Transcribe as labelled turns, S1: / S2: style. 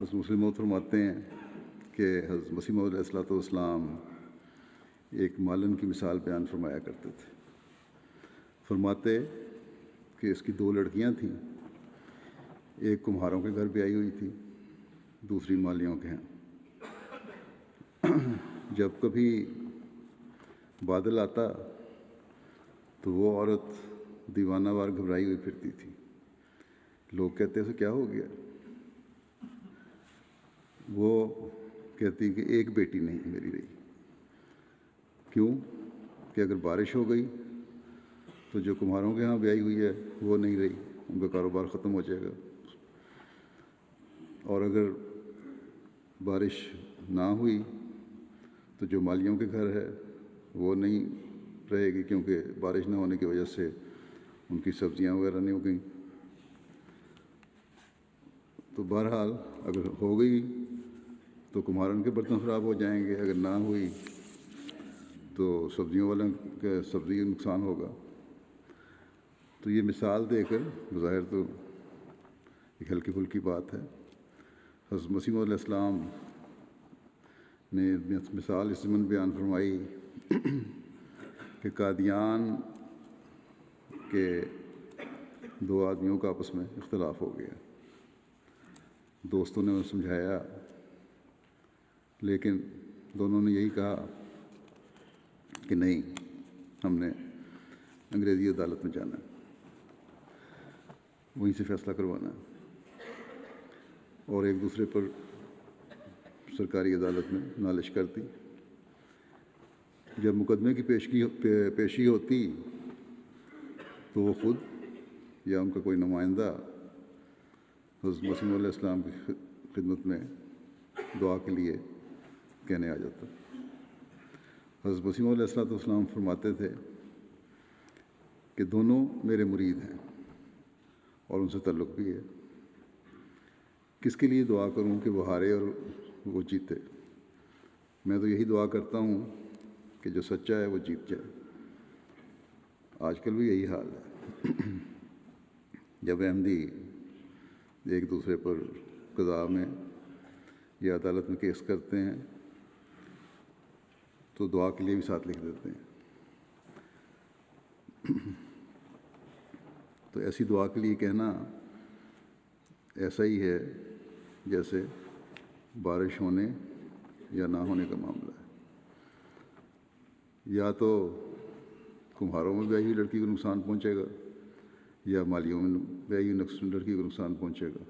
S1: حضرت مسلم موعود فرماتے ہیں کہ حضرت مسیح موعود علیہ السلام ایک مالن کی مثال بیان فرمایا کرتے تھے۔ فرماتے کہ اس کی دو لڑکیاں تھیں، ایک کمہاروں کے گھر پہ آئی ہوئی تھی، دوسری مالیوں کے ہیں۔ جب کبھی بادل آتا تو وہ عورت دیوانہ وار گھبرائی ہوئی پھرتی تھی۔ لوگ کہتے اسے کیا ہو گیا؟ وہ کہتی کہ ایک بیٹی نہیں میری رہی۔ کیوں؟ کہ اگر بارش ہو گئی تو جو کمہاروں کے ہاں بیائی ہوئی ہے وہ نہیں رہی، ان کا کاروبار ختم ہو جائے گا، اور اگر بارش نہ ہوئی تو جو مالیوں کے گھر ہے وہ نہیں رہے گی، کیونکہ بارش نہ ہونے کی وجہ سے ان کی سبزیاں وغیرہ نہیں ہو گئیں۔ تو بہرحال اگر ہو گئی تو کمہارن کے برتن خراب ہو جائیں گے، اگر نہ ہوئی تو سبزیوں والوں کا سبزی نقصان ہوگا۔ تو یہ مثال دے کر بظاہر تو ایک ہلکی پھلکی بات ہے، حضرت مسیح موعود علیہ السلام نے مثال اس ضمن بیان فرمائی کہ قادیان کے دو آدمیوں کا آپس میں اختلاف ہو گیا۔ دوستوں نے انہیں سمجھایا، لیکن دونوں نے یہی کہا کہ نہیں، ہم نے انگریزی عدالت میں جانا ہے، وہیں سے فیصلہ کروانا ہے، اور ایک دوسرے پر سرکاری عدالت میں نالش کر دی۔ جب مقدمے کی پیشی ہوتی تو وہ خود یا ان کا کوئی نمائندہ حضرت مسیح علیہ السلام کی خدمت میں دعا کے لیے کہنے آ جاتا۔ حضرت مسیح علیہ السلام فرماتے تھے کہ دونوں میرے مرید ہیں اور ان سے تعلق بھی ہے، کس کے لیے دعا کروں کہ وہ ہارے اور وہ جیتے؟ میں تو یہی دعا کرتا ہوں کہ جو سچا ہے وہ جیت جائے۔ آج کل بھی یہی حال ہے، جب احمدی ایک دوسرے پر قضاء میں یا عدالت میں کیس کرتے ہیں تو دعا کے لیے بھی ساتھ لکھ دیتے ہیں۔ تو ایسی دعا کے لیے کہنا ایسا ہی ہے جیسے بارش ہونے یا نہ ہونے کا معاملہ ہے۔ یا تو کمہاروں میں بیائی ہوئی لڑکی کو نقصان پہنچے گا یا مالیوں میں بیائی ہوئی لڑکی کو نقصان پہنچے گا۔